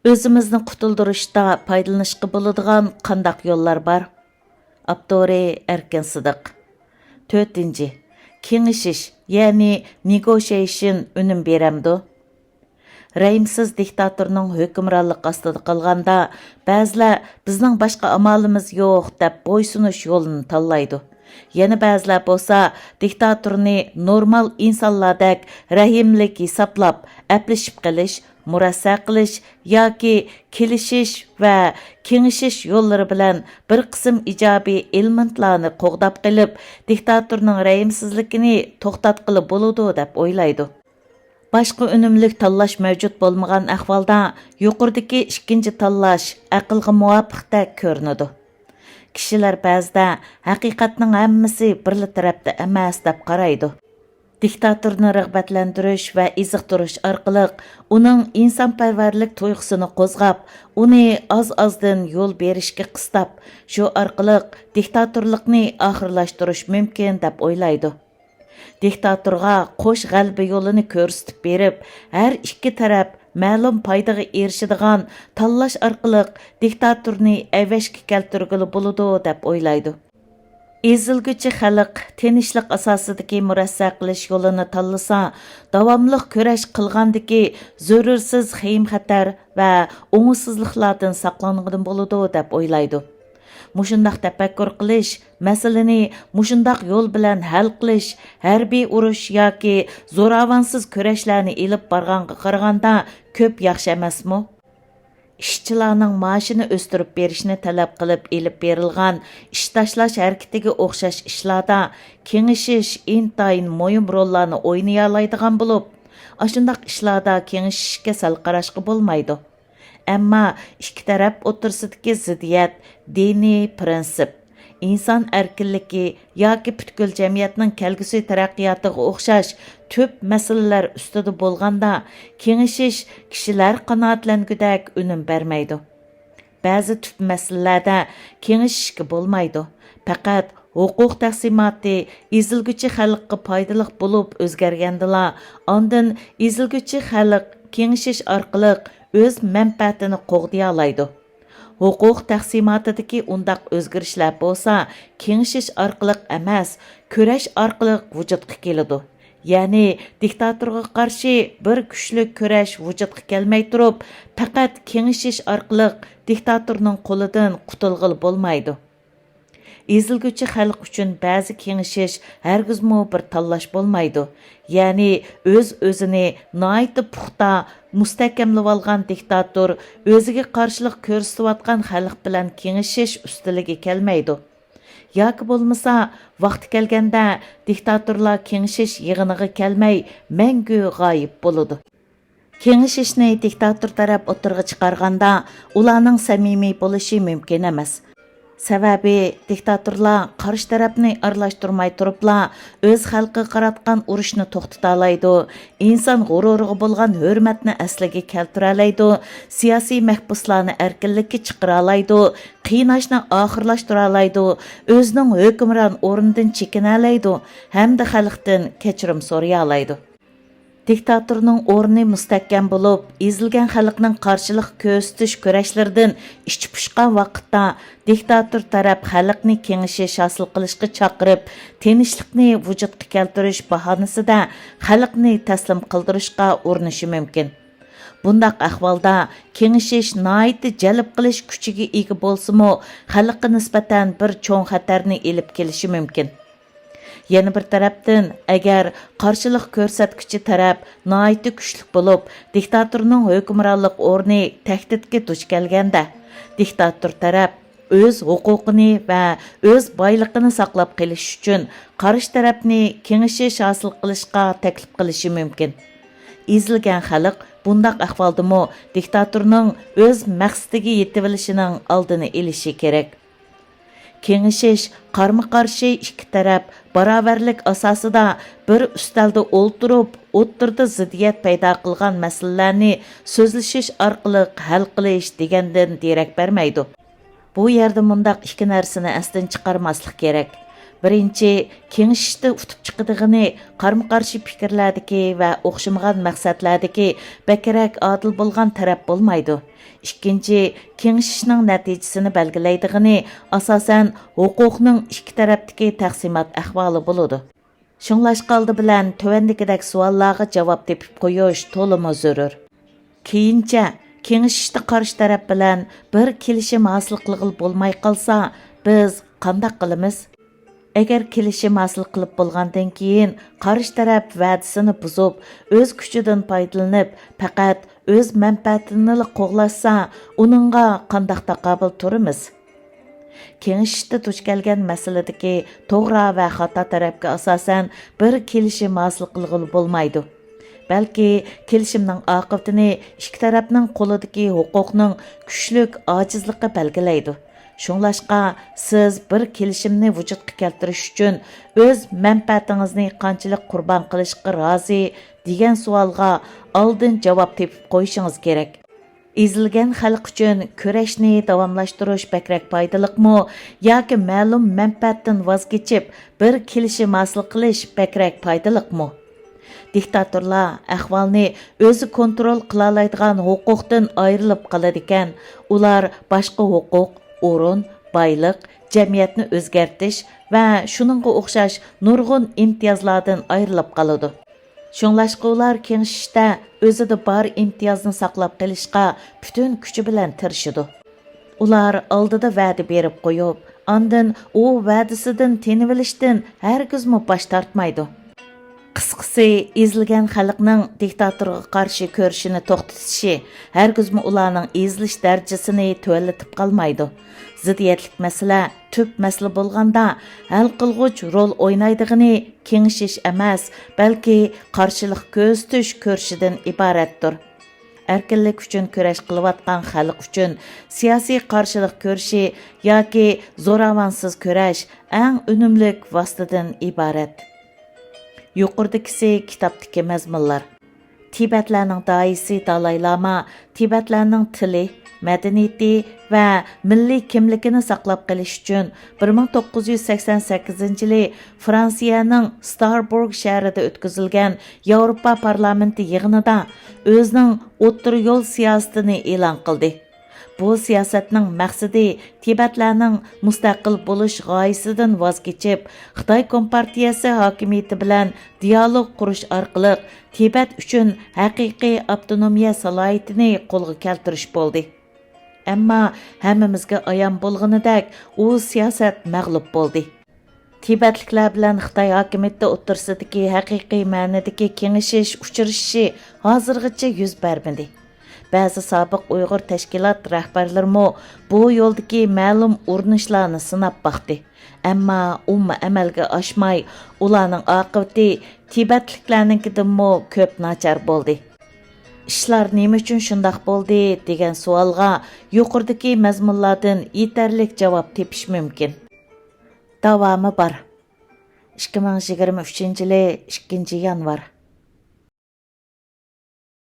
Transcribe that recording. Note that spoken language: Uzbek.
Özümüzni qutuldurishda foydalanishga bo'ladigan qandaq yo'llar bor? Abdori Erkin Sidiq. 4. Kengishish, ya'ni negotiation unum beramdi. Rəhimsiz diktatorning hukmronlik ostida qolganda, ba'zilar bizning boshqa amalimiz yo'q deb bo'ysunish yo'lini tanlaydi. Yana ba'zilar bo'lsa, diktatorni normal insonlardek rahimlik hisoblab, aplashib qilish, murassa qilish yoki kelishish va kengishish yo'llari bilan bir qism ijobiy elementlarni qo'g'dab qilib, diktatorning rahimsizligini to'xtatqili bo'ladi deb o'ylaydi. Başqa önümlük tanlash mavjud bo'lmagan ahvolda yuqoridagi ikkinchi tanlash aqlga muvofiqdek ko'rinadi. Kishilar ba'zida haqiqatning hammasi birli tarafda emas deb qaraydi. Diktatorni rag'batlantirish va iziqtirish orqali uning insonparvarlik tuyg'usini qo'zg'ab, uni oz-ozdan yo'l berishga qistab, shu orqali diktatorlikni oxirlashtirish mumkin deb o'ylaydi. Diktatorga qo'sh g'alba yo'lini ko'rsatib berib, har ikki taraf ma'lum foydaga erishadigan tanlash orqali diktatorni avashga keltirgili bo'ladi deb o'ylaydi. Ezilguchi xalq tinchlik asosidagi murassa qilish yo'lini tanlasa, davomli kurash qilgandagi zarursiz xavf-xatar va o'ngsizliklardan saqlanadigan bo'ladi deb o'ylaydi. Mushundaq tafakkur qilish, masalani mushundaq yo'l bilan hal qilish, harbiy urush yoki zo'ravonsiz kurashlarni elib borganga qaraganda ko'p yaxshi emasmi? Ishchilarning maoshini o'stirib berishni talab qilib elib berilgan ish tashlash harakatiga o'xshash ishlarda kengishish intayin muhim rollarni o'ynay oladigan bo'lib, ashundaq ishlarda kengishishga sal qarashga bo'lmaydi. Әмма ikki taraf o'rtasidagi ziddiyat, diniy prinsip, inson erkinligi yoki butkul jamiyatning kelgusi taraqqiyotiga o'xshash ko'p masalalar ustida bo'lganda, kengishish kishilar qanoatlangudek unum bermaydi. Ba'zi tub masalalarda kengishishga bo'lmaydi. Faqat huquq taqsimoti ezilguchi xalqqa foydali bo'lib o'zgargandila, ondan ezilguchi xalq kengishish orqali o'z manfaatini qo'g'day oladi. Huquq taqsimotidagi undaq o'zgarishlar bo'lsa, kengishish orqali emas, kurash orqali vujudga keladi. Ya'ni diktatorga qarshi bir kuchli kurash vujudga kelmay turib, faqat kengishish orqali diktatorning qo'lidan qutulg'il bo'lmaydi. Ezilguchi xalq uchun ba'zi kengishish hargizmi bir tanlash bo'lmaydi. Ya'ni o'z-o'zini noiti puxta mustahkamlab olgan diktator o'ziga qarshilik ko'rsatayotgan xalq bilan kengishish ustiliga kelmaydi. Yoki bo'lmasa, vaqti kelganda diktatorlar kengishish yig'iniga kelmay, mangu g'oyib bo'ladi. Kengishishni diktator taraf o'tirg'i chiqarganda, ularning samimiy bo'lishi mumkin emas. Sababi diktatorlar qarshi tarafni aralashtirmay turibla o'z xalqiga qaratgan urushni to'xtata oladi, inson g'ururiga bo'lgan hurmatni asliga keltira oladi, siyosiy mahbuslarni erkinlikka chiqara oladi, qiynashni oxirlashtira oladi, o'zining hukmron o'rnidan chekina oladi hamda xalqdan kechirim so'ray oladi. Diktatorning o'rni mustahkam bo'lib, ezilgan xalqning qarshilik ko'rsatish kurashlaridan ichi pushgan vaqtda diktator taraf xalqni kengishish hosil qilishga chaqirib, tinchlikni vujudga keltirish bahonasida xalqni taslim qildirishga urinishi mumkin. Bundaq ahvolda kengishish noiti jalb qilish kuchiga ega bo'lsa-mu, xalqqa nisbatan bir cho'ng xatarni elib kelishi mumkin. Yana bir tarafdan, agar qarshilik ko'rsatguchi taraf noiti kuchli bo'lib, diktatorning hukmronlik o'rni tahdidga duch kelganda, diktator taraf o'z huquqini va o'z boyligini saqlab qolish uchun qarshi tarafni kengishish hosil qilishga taklif qilishi mumkin. Ezilgan xalq bundaq ahvoldami diktatorning o'z maqsadiga yetib olishining oldini olishi kerak. Kengishish qarma-qarshi ikki taraf barobarlik asosida bir ustalda o'ltirib, o'ttirda ziddiyat paydo qilgan masalalarni so'zlashish orqali hal qilish degandan derak bermaydi. Bu yerda mundaq ikki narsani asdan chiqarmaslik kerak. Birinchi, kengishishda utib chiqadig'ini qarama-qarshi fikrlardagi va o'xshamagan maqsadlardagi bakrak adil bo'lgan taraf bo'lmaydi. Ikkinchi, kengishishning natijasini belgilaydig'ini asosan huquqning ikki tarafdagi taqsimot ahvoli bo'ladi. Shunglashqa oldi bilan tövendikidek savollarga javob tepib qo'yish to'liq zarur. Keyincha, kengishishda qarshi taraf bilan bir kelishim hosil qilg'il bo'lmay qolsa, biz qanday qilamiz? Agar kelishim hosil qilib bo'lgandan keyin qarshi taraf va'dasini buzib, o'z kuchidan foydalanib, faqat o'z manfaatini qo'g'lashsa, uningga qanday taqobil turamiz? Kengishishda duch kelgan masaladagi to'g'ri va xato tarafga asosan bir kelishim hosil qilg'ili bo'lmaydi. Balki kelishimning oqibatini ikki tarafning qo'lidagi huquqning kuchlik ojizligi belgilaydi. Shunglashqa siz bir kelishimni vujudga keltirish uchun o'z manfaatingizni qanchalik qurbon qilishga rozi degan savolga oldin javob tepib qo'yishingiz kerak. Ezilgan xalq uchun kurashni davomlashtirish bakrak foydaliqmi yoki ma'lum manfaatdan voz kechib bir kelishim hosil qilish bakrak foydaliqmi? Diktatorlar ahvolni o'zi kontrol qila oladigan huquqdan ayrilib qoladi ekan, ular boshqa huquq, o'rin, boyliq, jamiyatni o'zgartirish va shuningga o'xshash nurg'un imtiyozlardan ayrilib qoladi. Shunglashqa ular kengishishda o'zida bor imtiyozni saqlab qolishga butun kuchi bilan tirishadi. Ular oldida va'da berib qo'yib, ondan u va'dasidan tenib olishdan hargizmi bosh tortmaydi. Qisqasi, ezilgan xalqning diktatorga qarshi ko'rishini to'xtatishi hargizmi ularning ezilish darajasini to'vallatib qolmaydi. Ziddiyatlik masala tüp masala bo'lganda hal qilg'uch rol o'ynaydig'ini kengishish emas, balki qarshilik ko'zitish ko'rishidan iboratdir. Erkinlik uchun kurash qilayotgan xalq uchun siyosiy qarshilik ko'rishi yoki zo'ravonsiz kurash eng unumli vositadan iborat. Yuqoridagisi kitobdagi mazmunlar. Tibetlarning doisi Dalai Lama Tibetlarning tili, madaniyati va milliy kimligini saqlab qolish uchun 1988-yili Fransiyaning Strasbourg shahrida o'tkazilgan Yevropa parlamenti yig'inida o'zining o'rta yo'l siyosatini e'lon qildi. Bu siyosatning maqsadi Tibetlarning mustaqil bo'lish g'oyasidan voz kechib, Xitoy Kompartiyasi hokimiyati bilan dialog qurish orqali Tibet uchun haqiqiy avtonomiya salohiyatini qo'lga keltirish bo'ldi. Ammo hammamizga ayon bo'lganidek, u siyosat mag'lub bo'ldi. Tibetliklar bilan Xitoy hokimiyati o'rtasidagi haqiqiy ma'nodagi kengashish uchrashishi hozirgacha yuz bermadi. Ba'zi sobiq Uyg'ur tashkilot rahbarlari bu yo'ldagi ma'lum urinishlarni sinab baxdi. Ammo umma amalga oshmay, ularning oqibati Tibetliklarninkidan ko'p nachar bo'ldi. Ishlar nima uchun shundoq bo'ldi degan savolga yuqoridagi mazmunlardan yetarlik javob tepish mumkin. Davomi bor. 2023-yili 2 yanvar